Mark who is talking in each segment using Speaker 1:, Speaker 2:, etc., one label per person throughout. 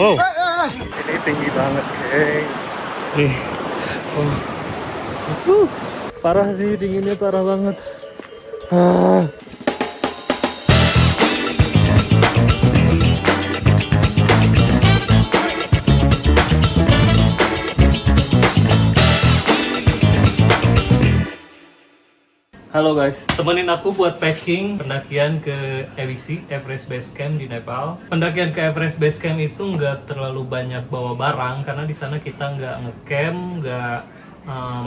Speaker 1: Oh, ini tinggi banget guys. Nih, oh. Parah sih, dinginnya parah banget. Ah. Halo guys, temenin aku buat packing pendakian ke EBC, Everest Base Camp di Nepal. Pendakian ke Everest Base Camp itu nggak terlalu banyak bawa barang karena di sana kita nggak ngecamp, nggak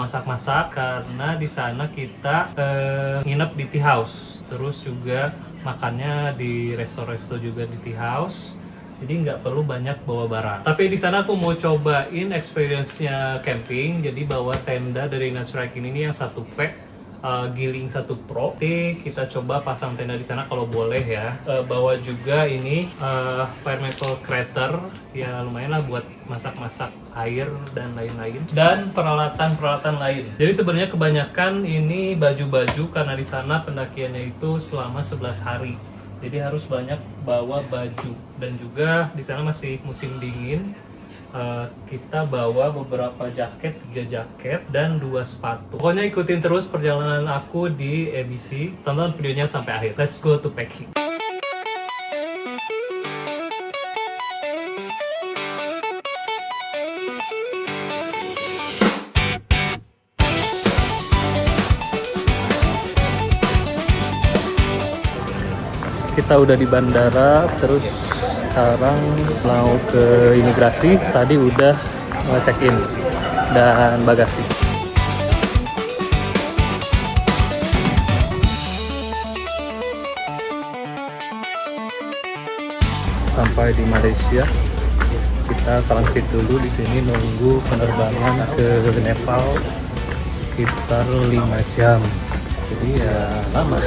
Speaker 1: masak-masak karena di sana kita nginep di tea house. Terus juga makannya di resto-resto juga di tea house. Jadi nggak perlu banyak bawa barang. Tapi di sana aku mau cobain experience-nya camping. Jadi bawa tenda dari Naturakin ini yang 1 pack. Giling 1 Pro. Nanti kita coba pasang tenda di sana kalau boleh ya. Bawa juga ini fire maple crater, ya lumayan lah buat masak-masak air dan lain-lain. Dan peralatan-peralatan lain. Jadi sebenarnya kebanyakan ini baju-baju karena di sana pendakiannya itu selama 11 hari. Jadi harus banyak bawa baju dan juga di sana masih musim dingin. Kita bawa beberapa jaket, 3 jaket dan 2 sepatu. Pokoknya ikutin terus perjalanan aku di EBC. Tonton videonya sampai akhir. Let's go to packing. Kita udah di bandara, terus sekarang mau ke imigrasi. Tadi udah check-in dan bagasi. Sampai di Malaysia, kita transit dulu di sini nunggu penerbangan ke Nepal sekitar 5 jam. Jadi ya lama.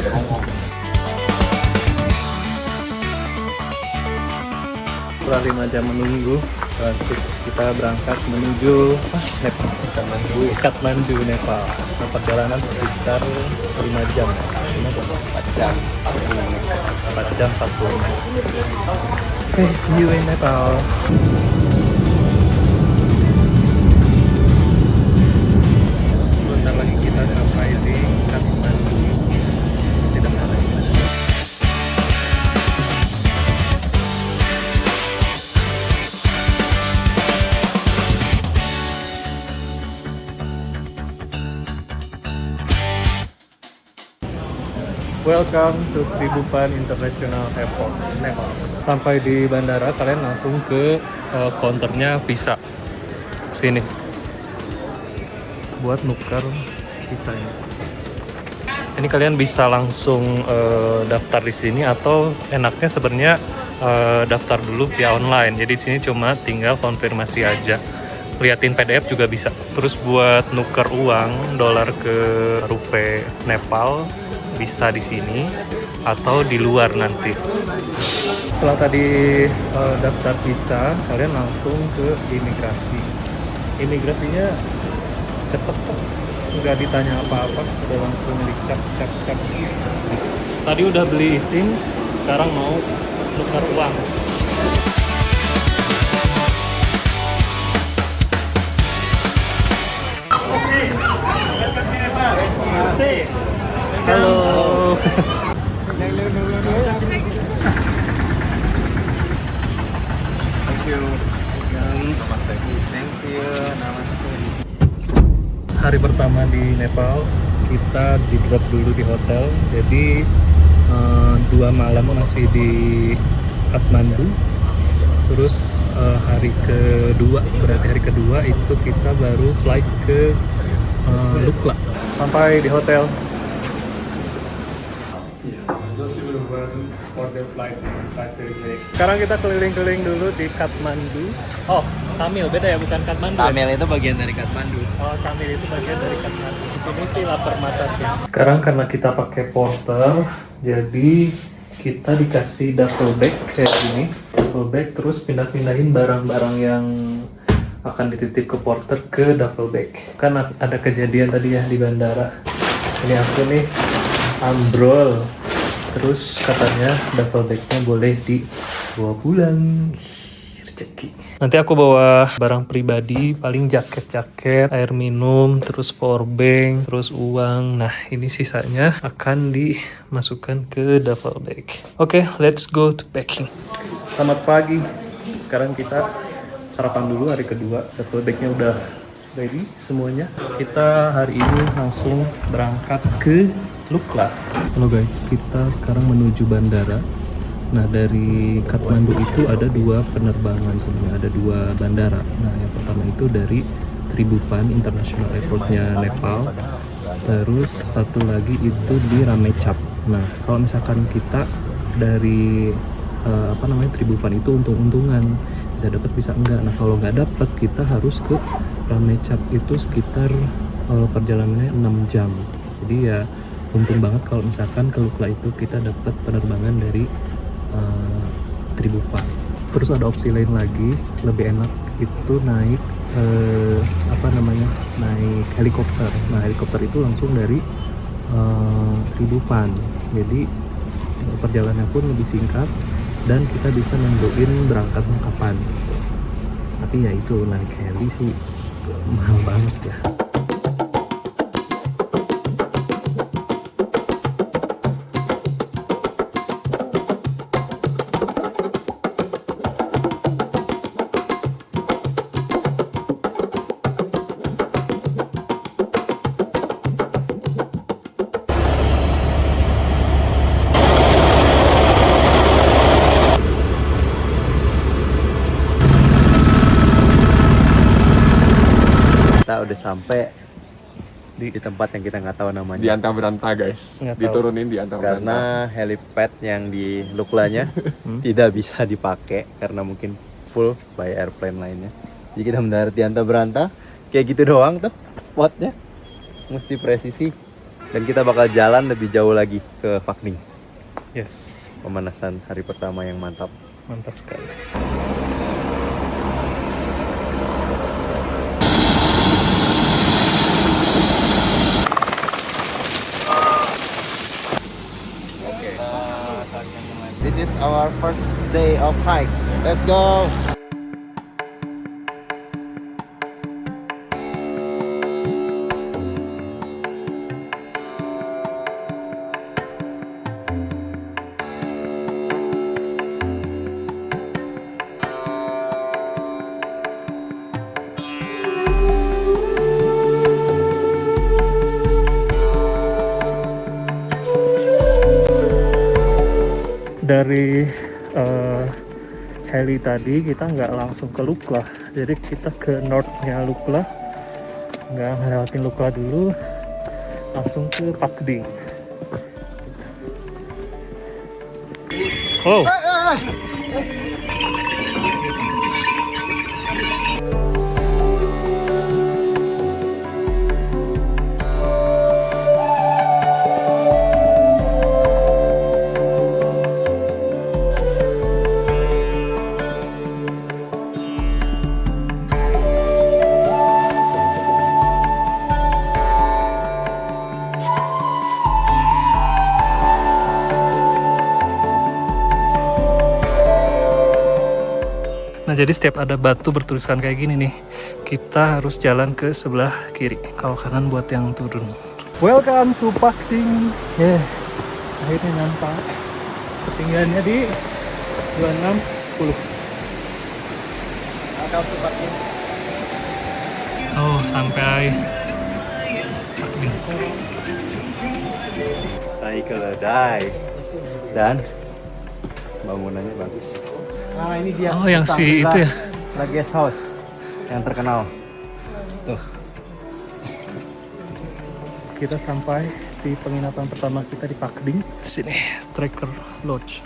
Speaker 1: Setelah 5 jam menunggu, transit kita berangkat menuju Nepal, Kathmandu, Nepal. Perjalanan sekitar 5 jam. 4 jam 40 menit. Okay, see you in Nepal. Sebentar lagi kita sampai di Kathmandu. Tidak ada lagi. Welcome to Pribupan International Airport, Nepal. Sampai di bandara, kalian langsung ke counternya visa. Sini. Buat nuker visanya. Ini kalian bisa langsung daftar di sini atau enaknya sebenarnya daftar dulu via online. Jadi di sini cuma tinggal konfirmasi aja. Liatin PDF juga bisa. Terus buat nuker uang dolar ke rupiah Nepal bisa di sini atau di luar nanti. Setelah tadi daftar visa, kalian langsung ke imigrasi. Imigrasinya cepet kok, nggak ditanya apa-apa, udah langsung dicap. Tadi udah beli SIM, sekarang mau tukar uang. Halo.
Speaker 2: Thank you. Namaste. Thank you. Namaste.
Speaker 1: Hari pertama di Nepal, kita di drop dulu di hotel. Jadi 2 malam masih di Kathmandu. Terus hari kedua, berarti hari kedua itu kita baru flight ke Lukla. Sampai di hotel. Sekarang kita keliling-keliling dulu di Kathmandu. Oh, Tamil beda ya, bukan Kathmandu.
Speaker 2: Tamil itu bagian dari Kathmandu.
Speaker 1: Oh, Tamil itu bagian dari Kathmandu. Di sini sih lapar mata sih. Sekarang karena kita pakai porter, jadi kita dikasih duffel bag kayak gini. Duffel bag, terus pindah-pindahin barang-barang yang akan dititip ke porter ke duffel bag. Kan ada kejadian tadi ya di bandara. Ini aku nih ambrol. Terus katanya duffel bagnya boleh dibawa pulang. rezeki. Nanti aku bawa barang pribadi, paling jaket-jaket, air minum, terus power bank, terus uang. Nah, ini sisanya akan dimasukkan ke duffel bag. Oke, let's go to packing. Selamat pagi. Sekarang kita sarapan dulu hari kedua. Duffel bagnya udah ready semuanya. Kita hari ini langsung berangkat ke Lukla. Halo guys, kita sekarang menuju bandara. Nah, dari Kathmandu itu ada 2 penerbangan sebenarnya, ada 2 bandara. Nah, yang pertama itu dari Tribhuvan International Airportnya Nepal. Terus satu lagi itu di Ramechhap. Nah, kalau misalkan kita dari Tribhuvan itu untung-untungan, bisa dapat bisa enggak. Nah, kalau nggak dapat kita harus ke Ramechhap, itu sekitar perjalanannya 6 jam. Jadi ya untung banget kalau misalkan ke Lukla itu kita dapat penerbangan dari Tribhuvan. Terus ada opsi lain lagi, lebih enak itu naik naik helikopter. Nah, helikopter itu langsung dari Tribhuvan. Jadi perjalanannya pun lebih singkat dan kita bisa nentuin berangkatnya kapan. Tapi ya itu naik heli sih mahal banget ya.
Speaker 2: Kita udah sampai di tempat yang kita nggak tahu namanya.
Speaker 3: Di Antabranta guys,
Speaker 1: Nggak tahu.
Speaker 3: diturunin di Antabranta.
Speaker 2: Karena helipad yang di Luklanya tidak bisa dipakai karena mungkin full by airplane lainnya. Jadi kita mendarat di Antabranta, kayak gitu doang tuh spotnya, mesti presisi. Dan kita bakal jalan lebih jauh lagi ke Phakding.
Speaker 1: Yes,
Speaker 2: Pemanasan hari pertama yang mantap.
Speaker 1: mantap sekali.
Speaker 2: This is our first day of hike. Let's go.
Speaker 1: Dari heli tadi kita nggak langsung ke Lukla, jadi kita ke northnya Lukla, nggak ngelewatin Lukla dulu, langsung ke Phakding. Oh, nah jadi setiap ada batu bertuliskan kayak gini nih, kita harus jalan ke sebelah kiri, kalau kanan buat yang turun. Welcome to Phakding. Akhirnya nyampe. Ketinggiannya di 2610. Oh, sampai Phakding.
Speaker 2: Naik ke ledai. Dan bangunannya bagus. Nah, ini dia.
Speaker 1: Oh, yang si itu ya.
Speaker 2: La Guest House yang terkenal. Tuh.
Speaker 1: Kita sampai di penginapan pertama kita di Phakding. Sini, Tracker Lodge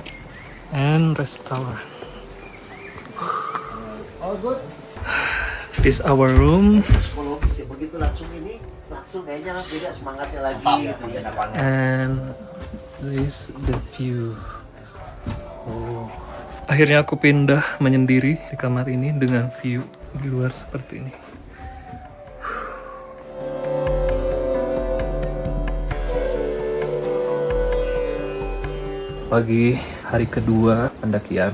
Speaker 1: and Restaurant.
Speaker 2: All good.
Speaker 1: This our room
Speaker 4: Psikologis ya, begitu langsung kayaknya beda semangatnya lagi gitu ya.
Speaker 1: and this the view. Oh. Akhirnya aku pindah menyendiri di kamar ini dengan view di luar seperti ini. Pagi hari kedua pendakian,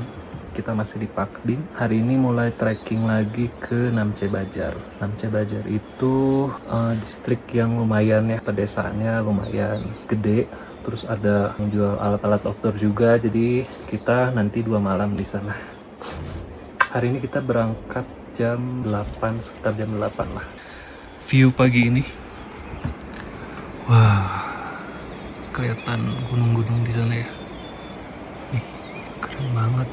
Speaker 1: kita masih di Pakding. Hari ini mulai trekking lagi ke Namche Bajar. Namche Bajar itu distrik yang lumayan ya, pedesaannya lumayan gede. Terus ada menjual alat-alat outdoor juga, jadi kita nanti 2 malam di sana. Hari ini kita berangkat jam 8, sekitar jam 8 lah. View pagi ini. Wah, kelihatan gunung-gunung di sana ya. Nih, keren banget.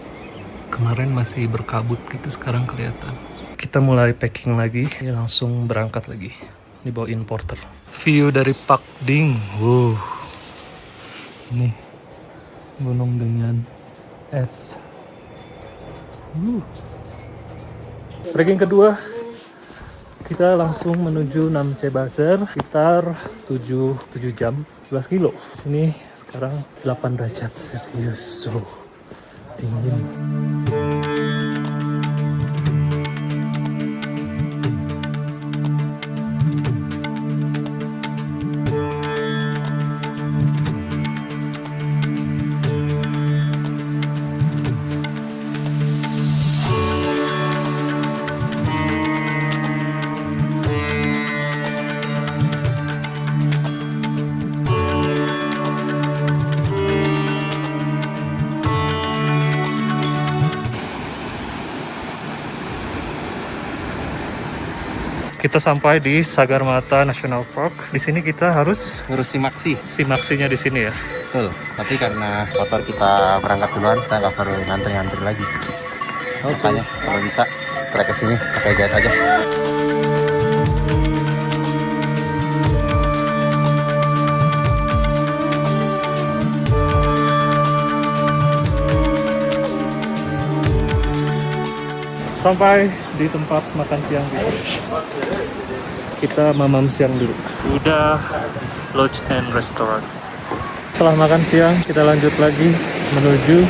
Speaker 1: Kemarin masih berkabut gitu, sekarang kelihatan. Kita mulai packing lagi, langsung berangkat lagi. Dibawain porter. View dari Pakding. Wow. Ini gunung dengan es. Trekking kedua, kita langsung menuju Namche Bajar sekitar 7 jam, 11 kilo. Di sini sekarang 8 derajat, serius, so dingin. Kita sampai di Sagarmatha National Park. Di sini kita harus
Speaker 2: Ngurus simaksi.
Speaker 1: simaksinya di sini ya.
Speaker 2: Betul. Tapi karena motor kita berangkat duluan, kita nggak perlu ngantri-ngantri lagi. Makanya kalau bisa trek ke sini pakai guide aja.
Speaker 1: Sampai di tempat makan siang kita. Kita mamam siang dulu. Udah Lodge and Restaurant. Setelah makan siang, kita lanjut lagi menuju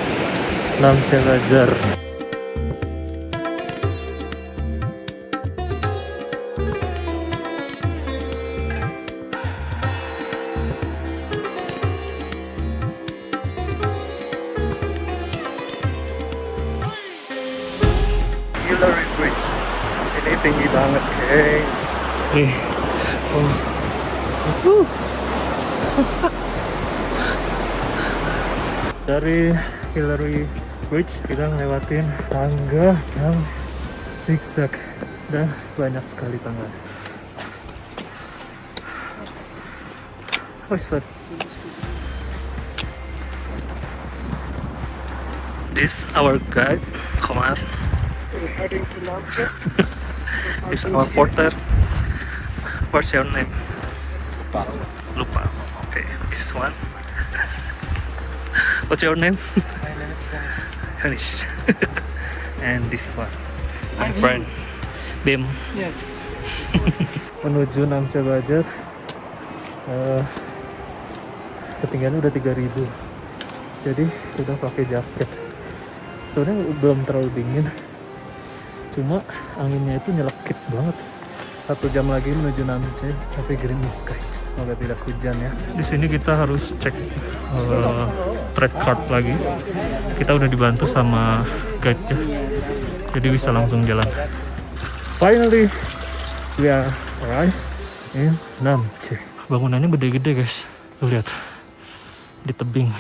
Speaker 1: Namche Bajar. Hillary Bridge. Ini tinggi banget, guys. Nih. Dari Hillary Bridge kita ngelewatin tangga yang zigzag dan banyak sekali tangga. Oh, sorry. This our guide, Komar.
Speaker 5: We're heading to Namche.
Speaker 1: This our porter. What's your name? Lupa. Okay, this one. What's your name?
Speaker 5: My name is Dennis.
Speaker 1: Hanish. And this one. My friend. Bim.
Speaker 5: Yes.
Speaker 1: Menuju Namche Bajar. Ketinggiannya udah 3000. Jadi udah pakai jaket. Sebenarnya belum terlalu dingin. Cuma anginnya itu nyelekit banget. 1 jam lagi menuju Namche, tapi gerimis guys. Semoga tidak hujan ya. Di sini kita harus cek trek card lagi. Kita udah dibantu sama guide-nya, jadi bisa langsung jalan. Finally, we are arrived in Namche. Bangunannya gede-gede guys. Tuh lihat di tebing.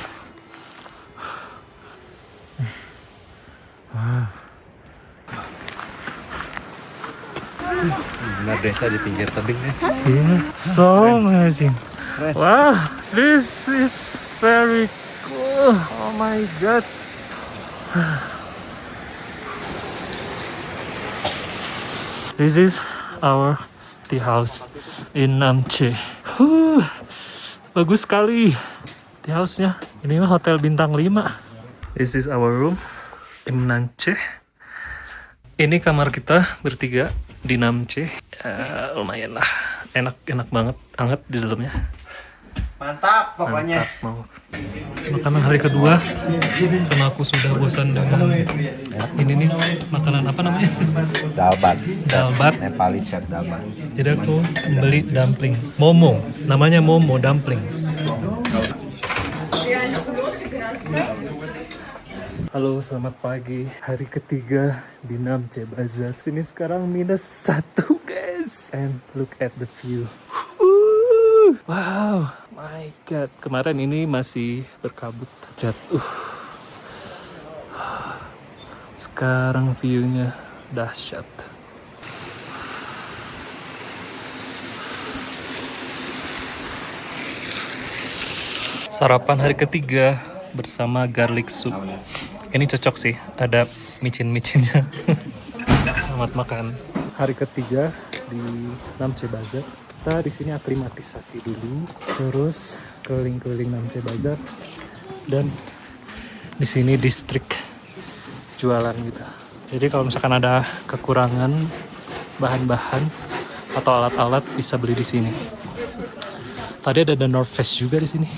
Speaker 2: Benar desa di pinggir tebing nih.
Speaker 1: Yeah, so amazing. Wow, this is very cool. Oh my god. This is our tea house in Namche. Bagus sekali tea house-nya. Ini mah hotel bintang 5. This is our room in Namche. Ini kamar kita bertiga di Namche. Lumayan lah, enak banget, hangat di dalamnya.
Speaker 4: Mantap pokoknya.
Speaker 1: Mantap, mau makanan hari kedua karena aku sudah bosan dengan ini nih, makanan apa namanya?
Speaker 2: Dalbat.
Speaker 1: Dalbat.
Speaker 2: Nepali set dalbat.
Speaker 1: Jadi aku beli dumpling, momo, namanya momo dumpling. Halo, selamat pagi. Hari ketiga di Namche Bazaar. Sini sekarang -1 guys. And look at the view. Wow, my god. Kemarin ini masih berkabut. Lihat, sekarang view-nya dahsyat. Sarapan hari ketiga bersama garlic soup. Ini cocok sih, ada micin-micinnya. Selamat makan. Hari ketiga di Namche Bazaar. Kita di sini aklimatisasi dulu, terus keliling-keliling Namche Bazaar, dan di sini distrik jualan gitu. Jadi kalau misalkan ada kekurangan bahan-bahan atau alat-alat bisa beli di sini. Tadi ada The North Face juga di sini.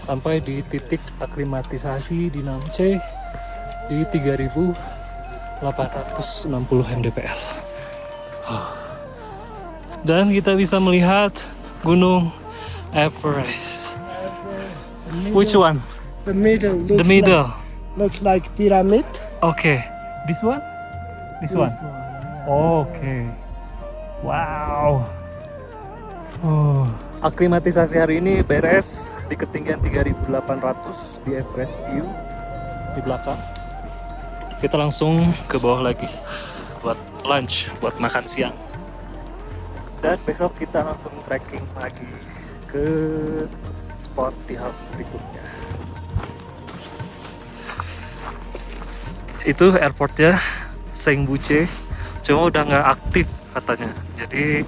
Speaker 1: Sampai di titik aklimatisasi di Namche di 3.860 mdpl. Dan kita bisa melihat Gunung Everest. Which one?
Speaker 5: The middle
Speaker 1: The middle.
Speaker 5: looks like pyramid.
Speaker 1: Okay. This one? This one. Okay. Wow. Oh. Aklimatisasi hari ini beres di ketinggian 3.800 di Everest View di belakang. Kita langsung ke bawah lagi buat lunch, buat makan siang. Dan besok kita langsung trekking lagi ke spot tea house berikutnya. Itu airportnya Sengbuche, cuma udah nggak aktif katanya. Jadi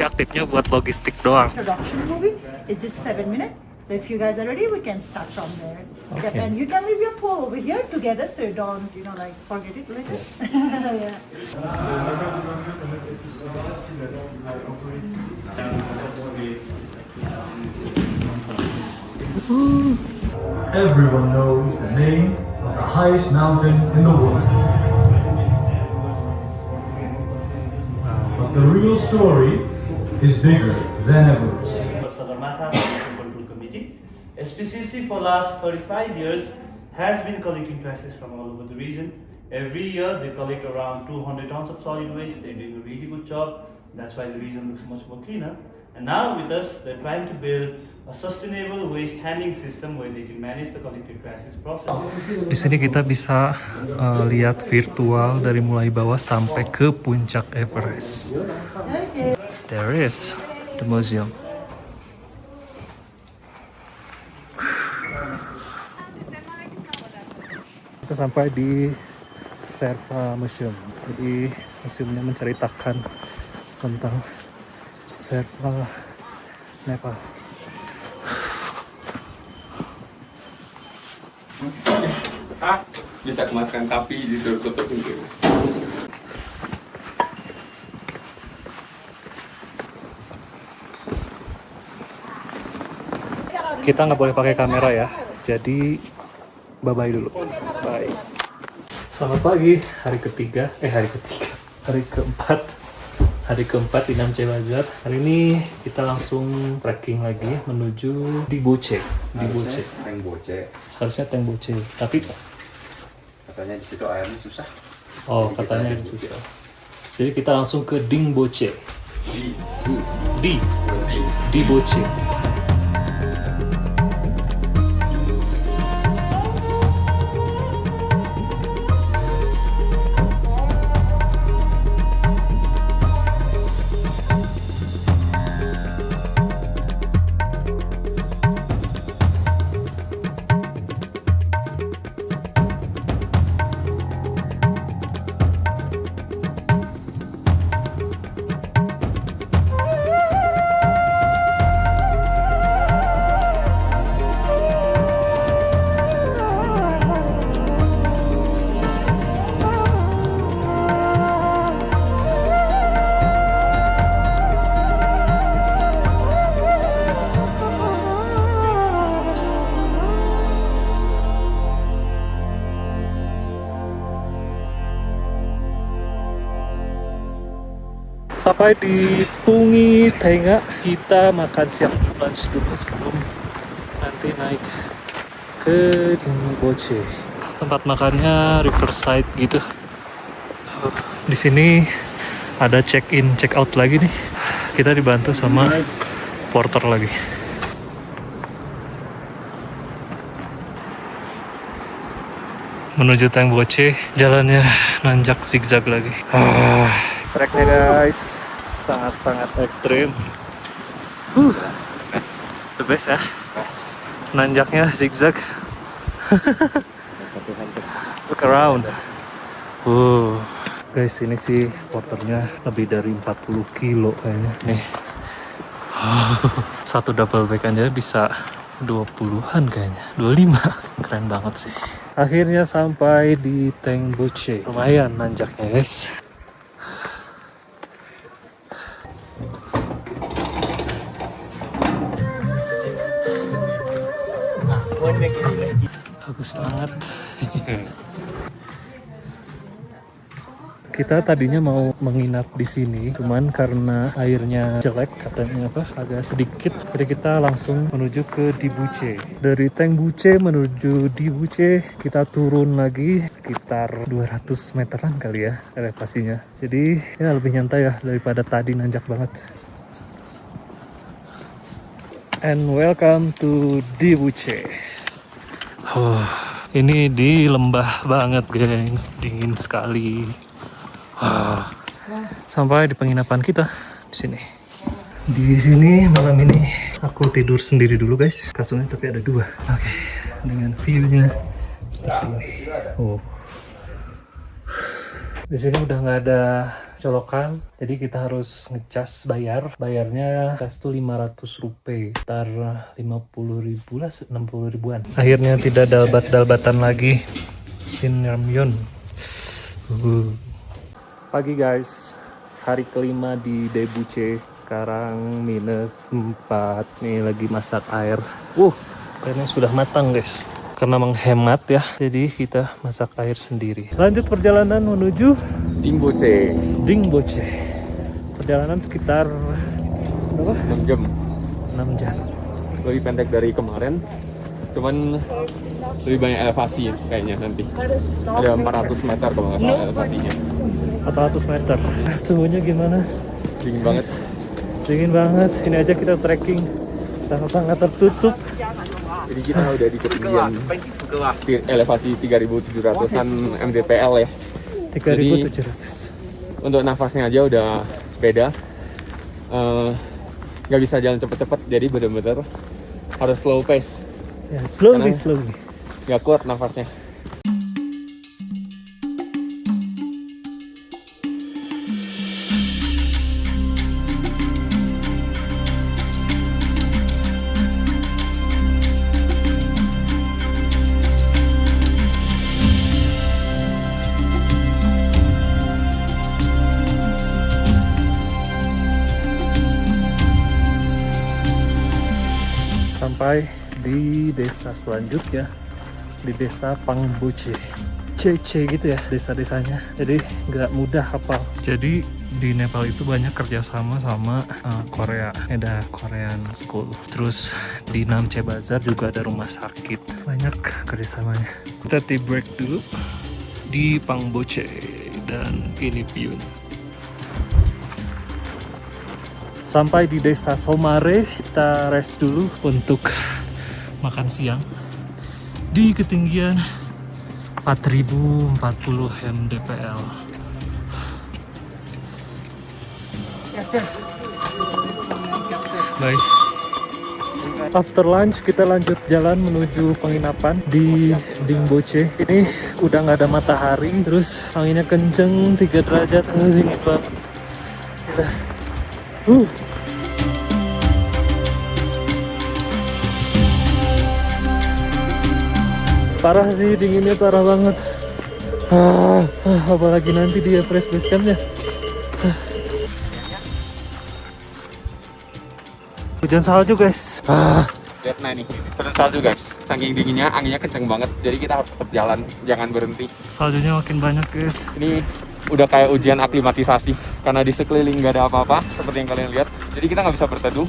Speaker 1: aktifnya buat logistik doang.
Speaker 6: Introduction movie. It's just 7 minutes. So if you guys are ready, we can start from there.
Speaker 1: Okay.
Speaker 6: Yep, and you can leave your pool over here together, so you don't, forget it later. Yeah.
Speaker 7: Everyone knows the name of the highest mountain in the world. But the real story is bigger than Everest.
Speaker 8: Sagarmatha Municipal Control Committee. SPCC for last 35 years has been collecting traces from all over the region. Every year they collect around 200 tons of solid waste. They're doing a really good job. That's why the region looks much more cleaner. And now with us, they're trying to build a sustainable waste handling system where they can manage the collected traces process.
Speaker 1: Di sini kita bisa lihat virtual dari mulai bawah sampai ke puncak Everest. There is the museum. Kita sampai di Sherpa Museum. Jadi museumnya menceritakan tentang Sherpa Nepal.
Speaker 3: Bisa kemaskan sapi disuruh tutup gitu.
Speaker 1: Kita nggak boleh pakai kamera ya, jadi bye-bye dulu. Bye. Selamat pagi, hari keempat di Namche Bazaar. Hari ini kita langsung trekking lagi menuju Diboche.
Speaker 2: Tengboche.
Speaker 1: Harusnya Tengboche, tapi
Speaker 2: Katanya di situ airnya susah.
Speaker 1: oh katanya itu susah. Jadi kita langsung ke Dingboche. Diboche. Sampai di Pungi Tenga, kita makan siang lunch dulu sebelum nanti naik ke Dingboche. Tempat makannya riverside gitu. Di sini ada check in, check out lagi nih. Kita dibantu sama porter lagi. Menuju Tengboche, jalannya nanjak zigzag lagi. Treknya guys, sangat-sangat ekstrim. The best ya. Nanjaknya zigzag. Look around. Guys, ini sih porternya lebih dari 40 kilo kayaknya. Nih. Satu double bag aja bisa 20-an kayaknya. 25. Keren banget sih. Akhirnya sampai di Tengboche. Lumayan nanjaknya guys. Bagus banget. Kita tadinya mau menginap di sini, cuman karena airnya jelek katanya agak sedikit, jadi kita langsung menuju ke Dibuce. Dari Tengboche menuju Dibuce kita turun lagi sekitar 200 meteran kali ya elevasinya. Jadi ya lebih nyantai ya daripada tadi nanjak banget. And welcome to Dibuce. Ini di lembah banget guys, dingin sekali. Sampai di penginapan kita di sini. Di sini malam ini aku tidur sendiri dulu guys. Kasurnya tapi ada 2. Oke, dengan view-nya seperti ini. Di sini udah nggak ada colokan, jadi kita harus ngecas bayar. Bayarnya cas tuh 500 rupiah, sekitar 50.000 lah, 60 ribuan. Akhirnya tidak dalbat-dalbatan lagi. Sinramyeon. Pagi guys, hari kelima di Dibuce. Sekarang -4. Nih lagi masak air. Airnya sudah matang guys. Karena menghemat ya, jadi kita masak air sendiri. Lanjut perjalanan menuju Dingboche. Perjalanan sekitar berapa?
Speaker 3: 6 jam.
Speaker 1: 6 jam.
Speaker 3: Lebih pendek dari kemarin. Cuman lebih banyak elevasi kayaknya nanti. Ada 400 meter kalau nggak salah elevasinya.
Speaker 1: 400 meter. Suhunya gimana?
Speaker 3: Dingin banget.
Speaker 1: Dingin banget. Ini aja kita trekking sangat-sangat tertutup.
Speaker 3: Jadi kita udah di ketinggian elevasi 3.700-an mdpl ya.
Speaker 1: 3.700.
Speaker 3: Untuk nafasnya aja udah beda. Nggak bisa jalan cepet-cepet, jadi bener-bener harus slow pace.
Speaker 1: Ya, slowly.
Speaker 3: Nggak kuat nafasnya.
Speaker 1: Sampai di desa selanjutnya, di desa Pangboche. C gitu ya desa-desanya, jadi nggak mudah hafal. Jadi di Nepal itu banyak kerjasama sama Korea, ada Korean School. Terus di Namche Bazaar juga ada rumah sakit, banyak kerjasamanya. Kita tea break dulu di Pangboche dan ini view. Sampai di desa Somare, kita rest dulu untuk makan siang di ketinggian 4040 mdpl. Baik. After lunch kita lanjut jalan menuju penginapan di Dingboche. Ini udah nggak ada matahari, terus anginnya kenceng 3 derajat, dingin banget. Kita parah sih, dinginnya parah banget. Apalagi nanti di Everest Base Camp-nya. Hujan salju guys.
Speaker 3: Lihat nih, turun salju guys. Saking dinginnya, anginnya kenceng banget. Jadi kita harus tetap jalan, jangan berhenti.
Speaker 1: Saljunya makin banyak guys.
Speaker 3: Ini udah kayak ujian aklimatisasi. karena di sekeliling nggak ada apa-apa seperti yang kalian lihat. Jadi kita nggak bisa berteduh,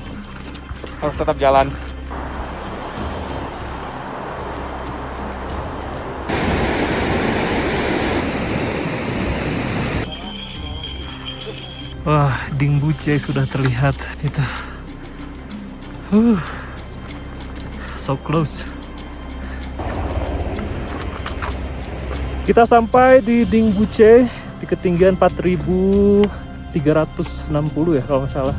Speaker 3: harus tetap jalan.
Speaker 1: Wah, Ding Buce sudah terlihat itu. So close. Kita sampai di Ding Buce di ketinggian 4.360 ya kalau nggak salah.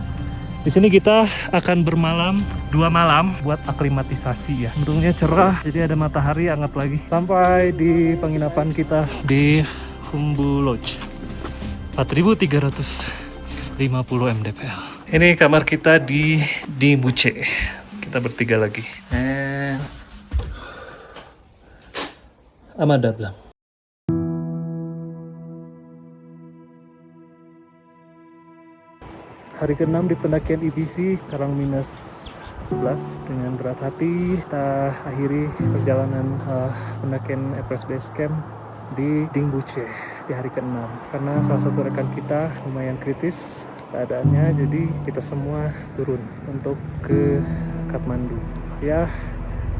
Speaker 1: Di sini kita akan bermalam 2 malam buat aklimatisasi ya. Untungnya cerah, jadi ada matahari hangat lagi. Sampai di penginapan kita di Humbu Lodge. 4.350 mdpl. Ini kamar kita di Buce. Kita bertiga lagi. Amanda bilang. Hari ke-6 di pendakian EBC, sekarang minus 11. Dengan berat hati kita akhiri perjalanan pendakian Everest Base Camp di Ding Buce di hari ke-6. Karena salah satu rekan kita lumayan kritis keadaannya, jadi kita semua turun untuk ke Kathmandu. Ya,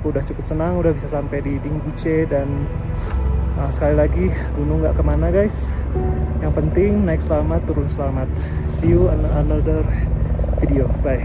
Speaker 1: udah cukup senang udah bisa sampai di Ding Buce, dan sekali lagi gunung nggak kemana guys, yang penting naik selamat turun selamat. See you on another video, bye.